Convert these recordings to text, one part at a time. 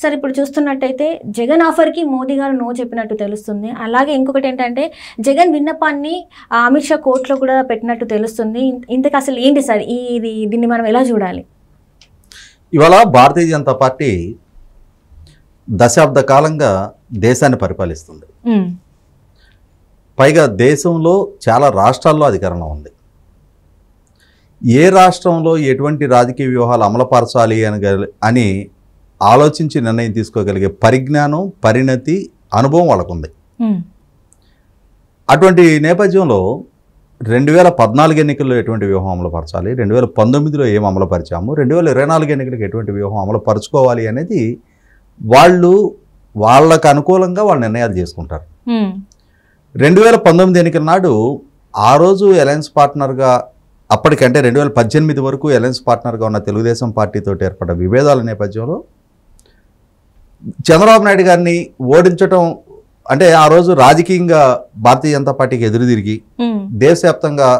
Sir ఇప్పుడు చూస్తున్నట్టయితే జగన్ ఆఫర్కి మోదీ గారు నో చెప్పినట్టు తెలుస్తుంది. అలాగే ఇంకొకటి ఏంటంటే జగన్ విన్నపాన్ని అమిత్ షా కోర్టులో కూడా పెట్టినట్టు తెలుస్తుంది. ఇంతకు అసలు ఏంటి సార్ దీన్ని మనం ఎలా చూడాలి? ఇవాళ భారతీయ జనతా పార్టీ దశాబ్ద కాలంగా దేశాన్ని పరిపాలిస్తుంది. పైగా దేశంలో చాలా రాష్ట్రాల్లో అధికారంలో ఉంది. ఏ రాష్ట్రంలో ఎటువంటి రాజకీయ వ్యూహాలు అమలుపరచాలి అని ఆలోచించి నిర్ణయం తీసుకోగలిగే పరిజ్ఞానం, పరిణతి, అనుభవం వాళ్ళకుంది. అటువంటి నేపథ్యంలో 2014 ఎన్నికల్లో ఎటువంటి వ్యూహం అమలుపరచాలి, 2019లో ఏం అమలుపరిచాము, 2024 ఎన్నికలకు ఎటువంటి వ్యూహం అమలుపరుచుకోవాలి అనేది వాళ్ళకు అనుకూలంగా వాళ్ళు నిర్ణయాలు చేసుకుంటారు. 2019 ఎన్నికల నాడు ఆ రోజు అలయన్స్ పార్ట్నర్గా అప్పటికంటే 2018 వరకు అలయన్స్ పార్ట్నర్గా ఉన్న తెలుగుదేశం పార్టీతో ఏర్పడ్డ విభేదాల నేపథ్యంలో చంద్రబాబు నాయుడు గారిని ఓడించడం అంటే ఆ రోజు రాజకీయంగా భారతీయ జనతా పార్టీకి ఎదురు తిరిగి దేశవ్యాప్తంగా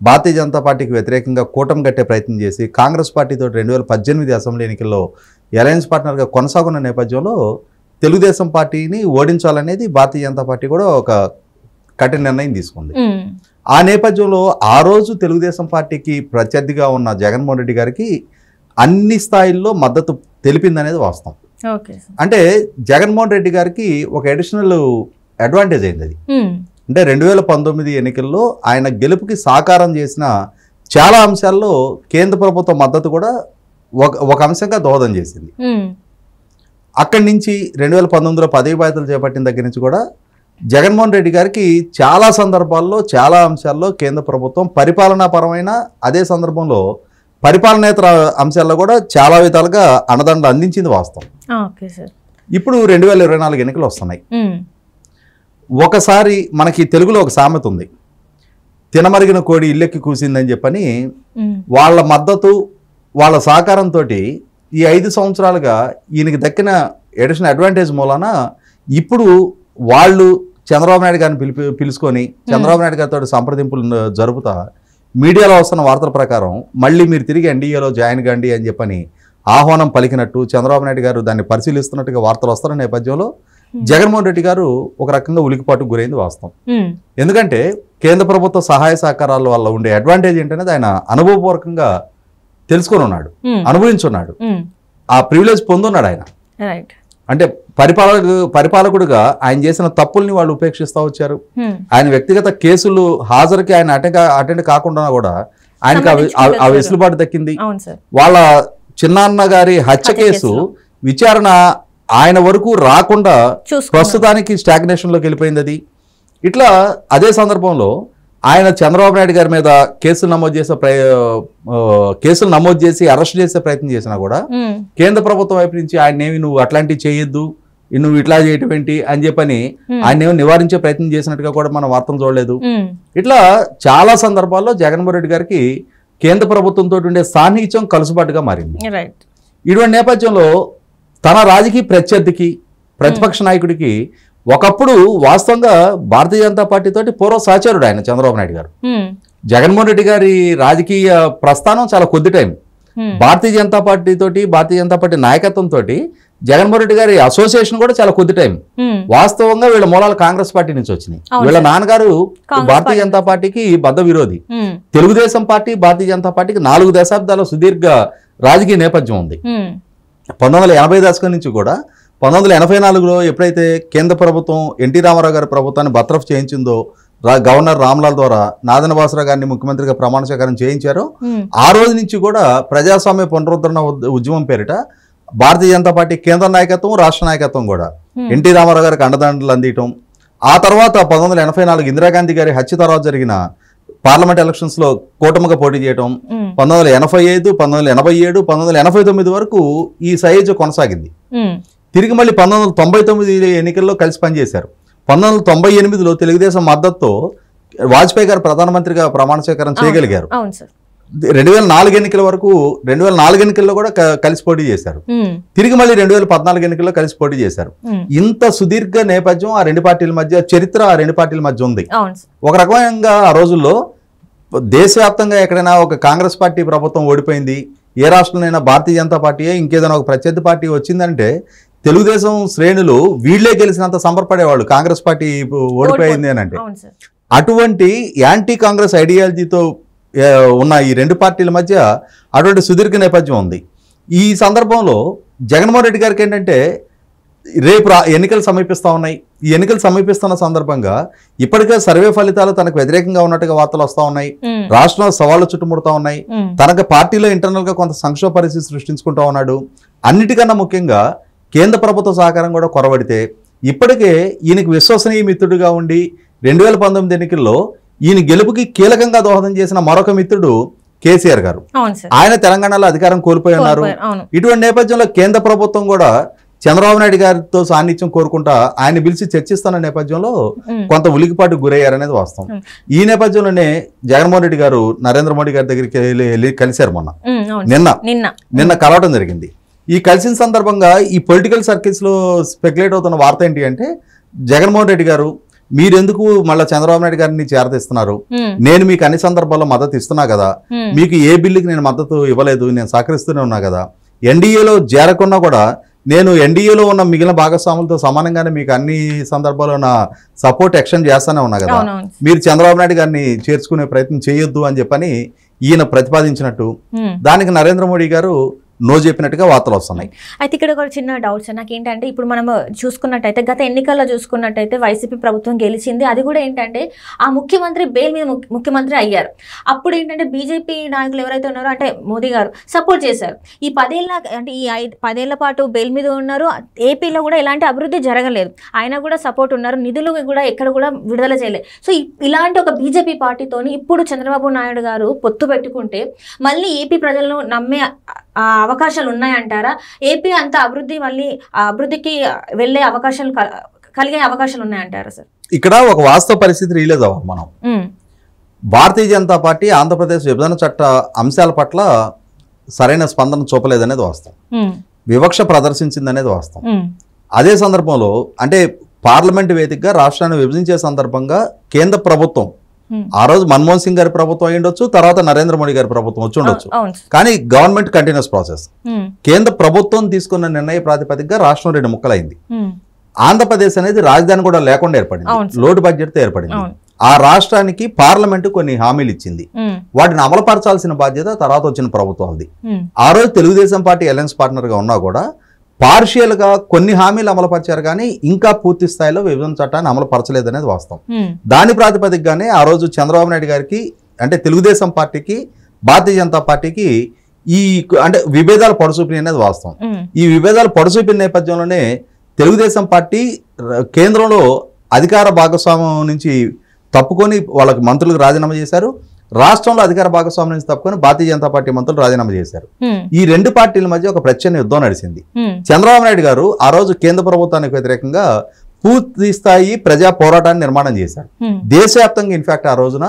భారతీయ జనతా పార్టీకి వ్యతిరేకంగా కూటమి కట్టే ప్రయత్నం చేసి కాంగ్రెస్ పార్టీతో 2018 అసెంబ్లీ ఎన్నికల్లో అలయన్స్ పార్ట్నర్గా కొనసాగున్న నేపథ్యంలో తెలుగుదేశం పార్టీని ఓడించాలనేది భారతీయ జనతా పార్టీ కూడా ఒక కఠిన నిర్ణయం తీసుకుంది. ఆ నేపథ్యంలో ఆ రోజు తెలుగుదేశం పార్టీకి ప్రత్యర్థిగా ఉన్న జగన్మోహన్ రెడ్డి గారికి అన్ని స్థాయిల్లో మద్దతు తెలిపిందనేది వాస్తవం. అంటే జగన్మోహన్ రెడ్డి గారికి ఒక అడిషనల్ అడ్వాంటేజ్ అయింది అది. అంటే 2019 ఎన్నికల్లో ఆయన గెలుపుకి సాకారం చేసిన చాలా అంశాల్లో కేంద్ర ప్రభుత్వ మద్దతు కూడా ఒక అంశంగా దోహదం చేసింది. అక్కడి నుంచి 2019లో పదవి బాధ్యతలు చేపట్టిన దగ్గర నుంచి కూడా జగన్మోహన్ రెడ్డి గారికి చాలా సందర్భాల్లో చాలా అంశాల్లో కేంద్ర ప్రభుత్వం పరిపాలనాపరమైన అదే సందర్భంలో పరిపాలనేతర అంశాల్లో కూడా చాలా విధాలుగా అండదండలు అందించింది వాస్తవం. ఇప్పుడు 2024 ఎన్నికలు వస్తున్నాయి. ఒకసారి మనకి తెలుగులో ఒక సామెత ఉంది, తినమరిగిన కోడి ఇల్లెక్కి కూసిందని చెప్పని. వాళ్ళ మద్దతు వాళ్ళ సహకారంతో ఈ 5 సంవత్సరాలుగా ఈయనకి దక్కిన అడిషనల్ అడ్వాంటేజ్ మూలాన ఇప్పుడు వాళ్ళు చంద్రబాబు నాయుడు గారిని పిలుచుకొని చంద్రబాబు నాయుడు గారితో సంప్రదింపులు జరుపుతా మీడియాలో వస్తున్న వార్తల ప్రకారం మళ్ళీ మీరు తిరిగి ఎన్డీఏలో జాయిన్ కండి అని చెప్పని ఆహ్వానం పలికినట్టు చంద్రబాబు నాయుడు గారు దాన్ని పరిశీలిస్తున్నట్టుగా వార్తలు వస్తున్న నేపథ్యంలో జగన్మోహన్ రెడ్డి గారు ఒక రకంగా ఉలికిపాటుకు గురైంది వాస్తవం. ఎందుకంటే కేంద్ర ప్రభుత్వ సహాయ సహకారాల వల్ల ఉండే అడ్వాంటేజ్ ఏంటనేది ఆయన అనుభవపూర్వకంగా తెలుసుకొని ఉన్నాడు, అనుభవించున్నాడు, ఆ ప్రివిలేజ్ పొందున్నాడు ఆయన. అంటే పరిపాలకుడుగా ఆయన చేసిన తప్పుల్ని వాళ్ళు ఉపేక్షిస్తూ వచ్చారు. ఆయన వ్యక్తిగత కేసులు హాజరుకి ఆయన అటెండ్ కాకుండా కూడా ఆయనకు ఆ వెసులుబాటు దక్కింది. వాళ్ళ చిన్నాన్న గారి హత్య కేసు విచారణ ఆయన వరకు రాకుండా ప్రస్తుతానికి స్టాగ్నేషన్లోకి వెళ్ళిపోయింది అది. ఇట్లా అదే సందర్భంలో ఆయన చంద్రబాబు నాయుడు గారి మీద కేసులు నమోదు చేసి అరెస్ట్ చేసే ప్రయత్నం చేసినా కూడా కేంద్ర ప్రభుత్వం వైపు నుంచి ఆయనేమి నువ్వు అట్లాంటివి చేయొద్దు, నువ్వు ఇట్లా చేయటం ఏంటి అని చెప్పని ఆయనేమో నివారించే ప్రయత్నం చేసినట్టుగా కూడా మనం వార్తలు చూడలేదు. ఇట్లా చాలా సందర్భాల్లో జగన్మోహన్ రెడ్డి గారికి కేంద్ర ప్రభుత్వంతో ఉండే సాన్నిహిత్యం కలుసుబాటుగా మారింది. ఇటువంటి నేపథ్యంలో తన రాజకీయ ప్రత్యర్థికి ప్రతిపక్ష నాయకుడికి ఒకప్పుడు వాస్తవంగా భారతీయ జనతా పార్టీ తోటి పూర్వ సహచరుడు ఆయన చంద్రబాబు నాయుడు గారు. జగన్మోహన్ రెడ్డి గారి రాజకీయ ప్రస్థానం చాలా కొద్ది టైం. భారతీయ జనతా పార్టీ తోటి భారతీయ జనతా పార్టీ నాయకత్వం తోటి జగన్మోహన్ రెడ్డి గారి అసోసియేషన్ కూడా చాలా కొద్ది టైం. వాస్తవంగా వీళ్ళ మూలాలు కాంగ్రెస్ పార్టీ నుంచి వచ్చినాయి. వీళ్ళ నాన్నగారు భారతీయ జనతా పార్టీకి బద్ద విరోధి. తెలుగుదేశం పార్టీ భారతీయ జనతా పార్టీకి 4 దశాబ్దాల సుదీర్ఘ రాజకీయ నేపథ్యం ఉంది. 1980 దశకం నుంచి కూడా 1984లో ఎప్పుడైతే కేంద్ర ప్రభుత్వం ఎన్టీ రామారావు గారి ప్రభుత్వాన్ని బర్తరఫ్ చేయించిందో, గవర్నర్ రామ్లాల్ ద్వారా నాదన బాసరా గారిని ముఖ్యమంత్రిగా ప్రమాణ స్వీకారం చేయించారో ఆ రోజు నుంచి కూడా ప్రజాస్వామ్య పునరుద్ధరణ ఉద్యమం పేరిట భారతీయ జనతా పార్టీ కేంద్ర నాయకత్వం, రాష్ట్ర నాయకత్వం కూడా ఎన్టీ రామారావు గారికి అండదండలు అందించడం. ఆ తర్వాత 1984 ఇందిరాగాంధీ గారి హత్య తర్వాత జరిగిన పార్లమెంట్ ఎలక్షన్స్ లో కూటమిగా పోటీ చేయడం, 1985, 1987, 1989 వరకు ఈ సైజు కొనసాగింది. తిరిగి మళ్ళీ 1999 ఎన్నికల్లో కలిసి పనిచేశారు. 1998లో తెలుగుదేశం మద్దతుతో వాజ్పేయి గారు ప్రధానమంత్రిగా ప్రమాణ స్వీకారం చేయగలిగారు. 2004 ఎన్నికల వరకు 2004 ఎన్నికల్లో కూడా కలిసి పోటీ చేశారు. తిరిగి మళ్ళీ 2014 ఎన్నికల్లో కలిసి పోటీ చేశారు. ఇంత సుదీర్ఘ నేపథ్యం ఆ రెండు పార్టీల మధ్య, చరిత్ర ఆ రెండు పార్టీల మధ్య ఉంది. ఒక రకంగా ఆ రోజుల్లో దేశవ్యాప్తంగా ఎక్కడైనా ఒక కాంగ్రెస్ పార్టీ ప్రభుత్వం ఓడిపోయింది, ఏ రాష్ట్రంలోనైనా భారతీయ జనతా పార్టీ ఇంకేదైనా ఒక ప్రత్యర్థి పార్టీ వచ్చిందంటే తెలుగుదేశం శ్రేణులు వీళ్లే గెలిచినంత సంబరపడేవాళ్ళు కాంగ్రెస్ పార్టీ ఓడిపోయింది అని అంటే. అటువంటి యాంటీ కాంగ్రెస్ ఐడియాలజీతో ఉన్న ఈ రెండు పార్టీల మధ్య అటువంటి సుదీర్ఘ నేపథ్యం ఉంది. ఈ సందర్భంలో జగన్మోహన్ రెడ్డి గారికి ఏంటంటే రేపు ఎన్నికలు సమీపిస్తూ ఉన్నాయి. ఈ ఎన్నికలు సమీపిస్తున్న సందర్భంగా ఇప్పటికే సర్వే ఫలితాలు తనకు వ్యతిరేకంగా ఉన్నట్టుగా వార్తలు వస్తూ ఉన్నాయి. రాష్ట్రంలో సవాళ్లు చుట్టుముడుతూ ఉన్నాయి. తనకు పార్టీలో ఇంటర్నల్ గా కొంత సంక్షోభ పరిస్థితి సృష్టించుకుంటూ ఉన్నాడు. అన్నిటికన్నా ముఖ్యంగా కేంద్ర ప్రభుత్వ సహకారం కూడా కొరబడితే ఇప్పటికే ఈయనకు విశ్వసనీయ మిత్రుడిగా ఉండి 2019 ఎన్నికల్లో ఈయన గెలుపుకి కీలకంగా దోహదం చేసిన మరొక మిత్రుడు కేసీఆర్ గారు. ఆయన తెలంగాణలో అధికారం కోల్పోయి ఉన్నారు. ఇటువంటి నేపథ్యంలో కేంద్ర ప్రభుత్వం కూడా చంద్రబాబు నాయుడు గారితో సాన్నిధ్యం కోరుకుంటా ఆయన పిలిచి చర్చిస్తున్న నేపథ్యంలో కొంత ఉలికిపాటుకు గురయ్యారనేది వాస్తవం. ఈ నేపథ్యంలోనే జగన్మోహన్ రెడ్డి గారు నరేంద్ర మోడీ గారి దగ్గరికి వెళ్ళి కలిశారు. నిన్న కలవడం జరిగింది. ఈ కలిసిన సందర్భంగా ఈ పొలిటికల్ సర్కిల్స్ లో స్పెక్యులేట్ అవుతున్న వార్త ఏంటి అంటే జగన్మోహన్ రెడ్డి గారు మీరెందుకు మళ్ళీ చంద్రబాబు నాయుడు గారిని చేరదీస్తున్నారు, నేను మీకు అన్ని సందర్భాల్లో మద్దతు ఇస్తున్నా కదా, మీకు ఏ బిల్లుకి నేను మద్దతు ఇవ్వలేదు, నేను సహకరిస్తూనే ఉన్నా కదా, ఎన్డీఏలో చేరకున్నా కూడా నేను ఎన్డీఏలో ఉన్న మిగిలిన భాగస్వాములతో సమానంగానే మీకు అన్ని సందర్భాల్లో నా సపోర్ట్ ఎక్స్టెండ్ చేస్తానే ఉన్నా కదా, మీరు చంద్రబాబు నాయుడు గారిని చేర్చుకునే ప్రయత్నం చేయొద్దు అని చెప్పని ఈయన ప్రతిపాదించినట్టు దానికి నరేంద్ర మోడీ గారు నో చెప్పినట్టుగా వార్తలు వస్తున్నాయి. అయితే ఇక్కడ ఒక చిన్న డౌట్ సార్ నాకు ఏంటంటే ఇప్పుడు మనం చూసుకున్నట్టయితే గత ఎన్నికల్లో చూసుకున్నట్టయితే వైసీపీ ప్రభుత్వం గెలిచింది. అది కూడా ఏంటంటే ఆ ముఖ్యమంత్రి బెయిల్ మీద ముఖ్యమంత్రి అయ్యారు. అప్పుడు ఏంటంటే బీజేపీ నాయకులు ఎవరైతే ఉన్నారో అంటే మోదీ గారు సపోర్ట్ చేశారు. ఈ 10 ఏళ్ళ అంటే ఈ 10 ఏళ్ల పాటు బెయిల్ మీద ఉన్నారు. ఏపీలో కూడా ఎలాంటి అభివృద్ధి జరగలేదు. ఆయన కూడా సపోర్ట్ ఉన్నారు. నిధులు కూడా ఎక్కడ కూడా విడుదల చేయలేదు. సో ఇలాంటి ఒక బీజేపీ పార్టీతోని ఇప్పుడు చంద్రబాబు నాయుడు గారు పొత్తు పెట్టుకుంటే మళ్ళీ ఏపీ ప్రజలను నమ్మే అవకాశాలు ఉన్నాయంటారా? ఏపీ అంత అభివృద్ధి మళ్ళీ అభివృద్ధికి వెళ్ళే అవకాశాలు కలిగే అవకాశాలు ఉన్నాయంటారా సార్? ఇక్కడ ఒక వాస్తవ పరిస్థితి రిలీజ్ అవ్వాలి. మనం భారతీయ జనతా పార్టీ ఆంధ్రప్రదేశ్ విభజన చట్ట అంశాల పట్ల సరైన స్పందన చూపలేదనేది వాస్తవం. వివక్ష ప్రదర్శించిందనేది వాస్తవం. అదే సందర్భంలో అంటే పార్లమెంట్ వేదికగా రాష్ట్రాన్ని విభజించే సందర్భంగా కేంద్ర ప్రభుత్వం ఆ రోజు మన్మోహన్ సింగ్ గారి ప్రభుత్వం అయి ఉండొచ్చు, తర్వాత నరేంద్ర మోడీ గారి ప్రభుత్వం వచ్చి ఉండొచ్చు, కానీ గవర్నమెంట్ కంటిన్యూస్ ప్రాసెస్. కేంద్ర ప్రభుత్వం తీసుకున్న నిర్ణయ ప్రాతిపదికగా రాష్ట్రం 2 ముక్కలైంది. ఆంధ్రప్రదేశ్ అనేది రాజధాని కూడా లేకుండా ఏర్పడింది, లోటు బడ్జెట్ తో ఏర్పడింది. ఆ రాష్ట్రానికి పార్లమెంటు కొన్ని హామీలు ఇచ్చింది. వాటిని అమలుపరచాల్సిన బాధ్యత తర్వాత వచ్చిన ప్రభుత్వాలది. ఆ రోజు తెలుగుదేశం పార్టీ అలయన్స్ పార్ట్నర్ గా ఉన్నా కూడా పార్షియల్ గా కొన్ని హామీలు అమలుపరిచారు, కానీ ఇంకా పూర్తి స్థాయిలో విభజన చట్టాన్ని అమలుపరచలేదనేది వాస్తవం. దాని ప్రాతిపదికగానే ఆ రోజు చంద్రబాబు నాయుడు గారికి అంటే తెలుగుదేశం పార్టీకి భారతీయ జనతా పార్టీకి ఈ అంటే విభేదాలు పొడసూపినాయి అనేది వాస్తవం. ఈ విభేదాలు పొడసూపిన నేపథ్యంలోనే తెలుగుదేశం పార్టీ కేంద్రంలో అధికార భాగస్వామ్యం నుంచి తప్పుకొని వాళ్ళకి మంత్రులకు రాజీనామా చేశారు. రాష్ట్రంలో అధికార భాగస్వామ్యం నుంచి తప్పుకొని భారతీయ జనతా పార్టీ మంత్రులు రాజీనామా చేశారు. ఈ 2 పార్టీల మధ్య ఒక ప్రచ్ఛన్న యుద్ధం నడిచింది. చంద్రబాబు నాయుడు గారు ఆ రోజు కేంద్ర ప్రభుత్వానికి వ్యతిరేకంగా పూర్తి స్థాయి ప్రజా పోరాటాన్ని నిర్మాణం చేశారు. దేశవ్యాప్తంగా ఇన్ఫాక్ట్ ఆ రోజున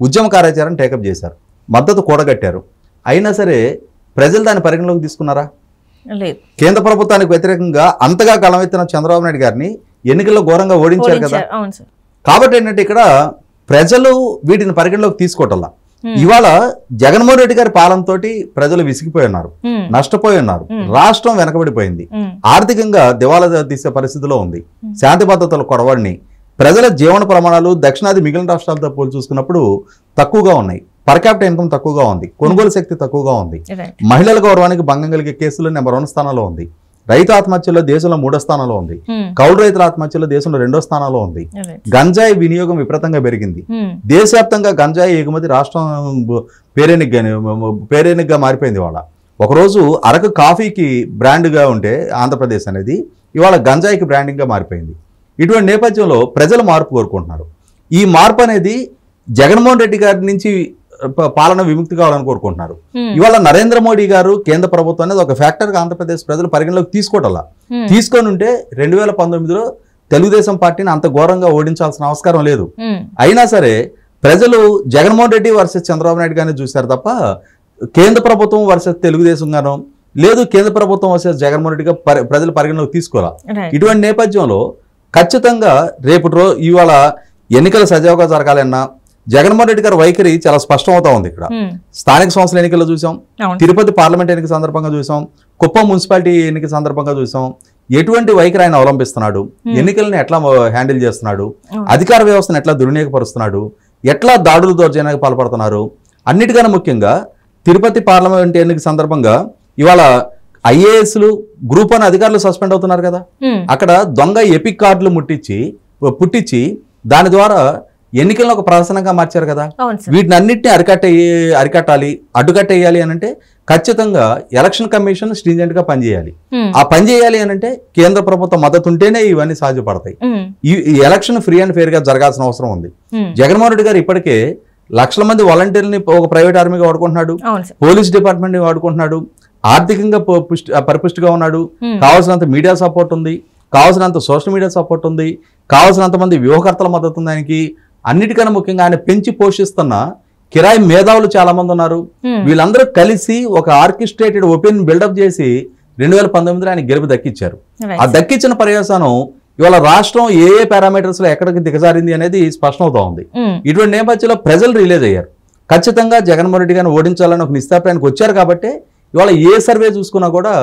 ఉద్యమ కార్యాచరణ టేకప్ చేశారు, మద్దతు కూడగట్టారు. అయినా సరే ప్రజలు దాన్ని పరిగణలోకి తీసుకున్నారా? కేంద్ర ప్రభుత్వానికి వ్యతిరేకంగా అంతగా గళమెత్తిన చంద్రబాబు నాయుడు గారిని ఎన్నికల్లో ఘోరంగా ఓడించారు కదా. కాబట్టి ఏంటంటే ఇక్కడ ప్రజలు వీటిని పరిగణలోకి తీసుకోవటంలా. ఇవాళ జగన్మోహన్ రెడ్డి గారి పాలనతో ప్రజలు విసిగిపోయి ఉన్నారు, నష్టపోయి ఉన్నారు. రాష్ట్రం వెనకబడిపోయింది, ఆర్థికంగా దివాలా తీసే పరిస్థితిలో ఉంది. శాంతి భద్రతలు కొరవడిని, ప్రజల జీవన ప్రమాణాలు దక్షిణాది మిగిలిన రాష్ట్రాలతో పోల్చి చూసుకున్నప్పుడు తక్కువగా ఉన్నాయి. పర్ క్యాపిటల్ ఇన్కమ్ తక్కువగా ఉంది, కొనుగోలు శక్తి తక్కువగా ఉంది, మహిళల గౌరవానికి భంగం కలిగే కేసులు నెంబర్ 1 స్థానంలో ఉంది, రైతు ఆత్మహత్యలో దేశంలో 3వ స్థానంలో ఉంది, కౌలు రైతుల ఆత్మహత్యలో దేశంలో 2వ స్థానంలో ఉంది, గంజాయి వినియోగం విపరీతంగా పెరిగింది, దేశవ్యాప్తంగా గంజాయి ఎగుమతి రాష్ట్రం పేరెనిగ్గా మారిపోయింది. ఇవాళ ఒకరోజు అరకు కాఫీకి బ్రాండ్గా ఉంటే ఆంధ్రప్రదేశ్ అనేది ఇవాళ గంజాయికి బ్రాండింగ్గా మారిపోయింది. ఇటువంటి నేపథ్యంలో ప్రజలు మార్పు కోరుకుంటున్నారు. ఈ మార్పు అనేది జగన్మోహన్ రెడ్డి గారి నుంచి పాలన విముక్తి కావాలని కోరుకుంటున్నారు. ఇవాళ నరేంద్ర మోడీ గారు కేంద్ర ప్రభుత్వం అనేది ఒక ఫ్యాక్టర్ గా ఆంధ్రప్రదేశ్ ప్రజలు పరిగణలోకి తీసుకోవటంలా. తీసుకొని ఉంటే 2019లో తెలుగుదేశం పార్టీని అంత ఘోరంగా ఓడించాల్సిన అవసరం లేదు. అయినా సరే ప్రజలు జగన్మోహన్ రెడ్డి వర్సెస్ చంద్రబాబు నాయుడు గానే చూశారు తప్ప కేంద్ర ప్రభుత్వం వర్సెస్ తెలుగుదేశం గానో లేదు కేంద్ర ప్రభుత్వం వర్సెస్ జగన్మోహన్ రెడ్డిగా ప్రజలు పరిగణలోకి తీసుకోవాలా. ఇటువంటి నేపథ్యంలో ఖచ్చితంగా రేపు ఇవాళ ఎన్నికలు సజావుగా జరగాలన్నా జగన్మోహన్ రెడ్డి గారి వైఖరి చాలా స్పష్టం అవుతా ఉంది. ఇక్కడ స్థానిక సంస్థల ఎన్నికల్లో చూసాం, తిరుపతి పార్లమెంట్ ఎన్నిక సందర్భంగా చూసాం, కుప్పం మున్సిపాలిటీ ఎన్నిక సందర్భంగా చూసాం, ఎటువంటి వైఖరి ఆయన అవలంబిస్తున్నాడు, ఎన్నికల్ని ఎట్లా హ్యాండిల్ చేస్తున్నాడు, అధికార వ్యవస్థను ఎట్లా దుర్వినియోగపరుస్తున్నాడు, ఎట్లా దాడులు దౌర్జన్యానికి పాల్పడుతున్నారు, అన్నిటికన్నా ముఖ్యంగా తిరుపతి పార్లమెంట్ ఎన్నిక సందర్భంగా ఇవాళ ఐఏఎస్లు గ్రూప్ 1 అధికారులు సస్పెండ్ అవుతున్నారు కదా. అక్కడ దొంగ ఎపిక్ కార్డులు పుట్టించి దాని ద్వారా ఎన్నికలను ఒక ప్రదర్శనంగా మార్చారు కదా. వీటిని అన్నింటినీ అరికట్టాలి, అడ్డుకట్టేయాలి అని అంటే ఖచ్చితంగా ఎలక్షన్ కమిషన్ స్ట్రింజెంట్ గా పనిచేయాలి. ఆ పని చేయాలి అని అంటే కేంద్ర ప్రభుత్వం మద్దతు ఉంటేనే ఇవన్నీ సాధ్యపడతాయి. ఈ ఎలక్షన్ ఫ్రీ అండ్ ఫెయిర్ గా జరగాల్సిన అవసరం ఉంది. జగన్మోహన్ రెడ్డి గారు ఇప్పటికే లక్షల మంది వాలంటీర్ని ఒక ప్రైవేట్ ఆర్మీగా వాడుకుంటున్నాడు, పోలీస్ డిపార్ట్మెంట్ ని వాడుకుంటున్నాడు, ఆర్థికంగా పరిపుష్టిగా ఉన్నాడు, కావాల్సినంత మీడియా సపోర్ట్ ఉంది, కావాల్సినంత సోషల్ మీడియా సపోర్ట్ ఉంది, కావాల్సినంత మంది వ్యూహకర్తల మద్దతు ఉంది ఆయనకి. అన్నిటికన్నా ముఖ్యంగా ఆయన పెంచి పోషిస్తున్న కిరాయి మేధావులు చాలా మంది ఉన్నారు. వీళ్ళందరూ కలిసి ఒక ఆర్కెస్ట్రేటెడ్ ఒపీనియన్ బిల్డప్ చేసి 2019లో ఆయన గెలుపు దక్కించారు. ఆ దక్కించిన పర్యవసానం ఇవాళ రాష్ట్రం ఏ పారామీటర్స్ లో ఎక్కడికి దిగజారింది అనేది స్పష్టమవుతా ఉంది. ఇటువంటి నేపథ్యంలో ప్రజలు రిలీజ్ అయ్యారు. ఖచ్చితంగా జగన్మోహన్ రెడ్డి గారిని ఓడించాలని ఒక నిశ్చితాభిప్రాయానికి వచ్చారు. కాబట్టి ఇవాళ ఏ సర్వే చూసుకున్నా కూడా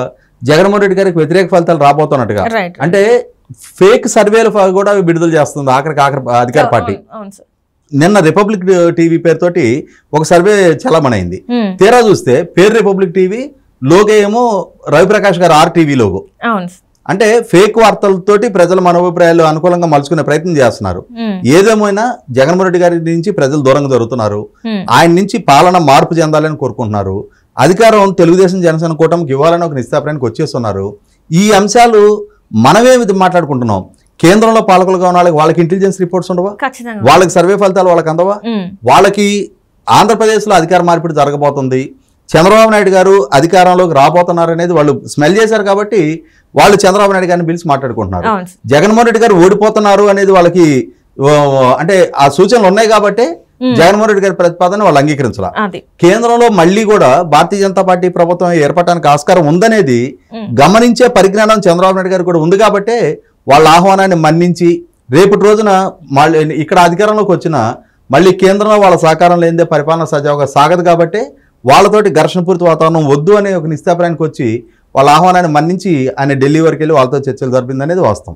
జగన్మోహన్ రెడ్డి గారికి వ్యతిరేక ఫలితాలు రాబోతున్నట్టుగా, అంటే ఫేక్ సర్వేలు కూడా విడుదల చేస్తుంది ఆఖరి అధికార పార్టీ. నిన్న రిపబ్లిక్ టీవీ పేరుతోటి ఒక సర్వే చలమణైంది. తీరా చూస్తే పేరు రిపబ్లిక్ టీవీ, లోగో ఏమో రవిప్రకాష్ గారు RTV లోగో. అంటే ఫేక్ వార్తలతోటి ప్రజల మనోభిప్రాయాలు అనుకూలంగా మలుచుకునే ప్రయత్నం చేస్తున్నారు. ఏదేమైనా జగన్మోహన్ రెడ్డి గారి నుంచి ప్రజలు దూరంగా జరుగుతున్నారు. ఆయన నుంచి పాలన మార్పు చెందాలని కోరుకుంటున్నారు. అధికారం తెలుగుదేశం జనసేన కూటమికి ఇవ్వాలని ఒక నిశ్చితాభిప్రాయానికి వచ్చేస్తున్నారు. ఈ అంశాలు మనమే మాట్లాడుకుంటున్నాం. కేంద్రంలో పాలకులుగా ఉన్న వాళ్ళకి ఇంటెలిజెన్స్ రిపోర్ట్స్ ఉండవా? వాళ్ళకి సర్వే ఫలితాలు వాళ్ళకి అందవా? వాళ్ళకి ఆంధ్రప్రదేశ్లో అధికార మార్పిడి జరగబోతుంది, చంద్రబాబు నాయుడు గారు అధికారంలోకి రాబోతున్నారు అనేది వాళ్ళు స్మెల్ చేశారు. కాబట్టి వాళ్ళు చంద్రబాబు నాయుడు గారిని పిలిచి మాట్లాడుకుంటున్నారు. జగన్మోహన్ రెడ్డి గారు ఓడిపోతున్నారు అనేది వాళ్ళకి అంటే ఆ సూచనలు ఉన్నాయి. కాబట్టి జగన్మోహన్ రెడ్డి గారి ప్రతిపాదన వాళ్ళు అంగీకరించాల. కేంద్రంలో మళ్ళీ కూడా భారతీయ జనతా పార్టీ ప్రభుత్వం ఏర్పడటానికి ఆస్కారం ఉందనేది గమనించే పరిజ్ఞానం చంద్రబాబు నాయుడు గారు కూడా ఉంది. కాబట్టి వాళ్ళ ఆహ్వానాన్ని మన్నించి రేపటి రోజున మళ్ళీ ఇక్కడ అధికారంలోకి వచ్చిన మళ్ళీ కేంద్రంలో వాళ్ళ సహకారం లేనిదే పరిపాలన సజావుగా సాగదు. కాబట్టి వాళ్ళతోటి ఘర్షణపూరిత వాతావరణం వద్దు అనే ఒక నిశ్చితాభిప్రాయానికి వచ్చి వాళ్ళ ఆహ్వానాన్ని మన్నించి ఆయన ఢిల్లీ వరకు వెళ్ళి వాళ్ళతో చర్చలు జరిపిందనేది వాస్తవం.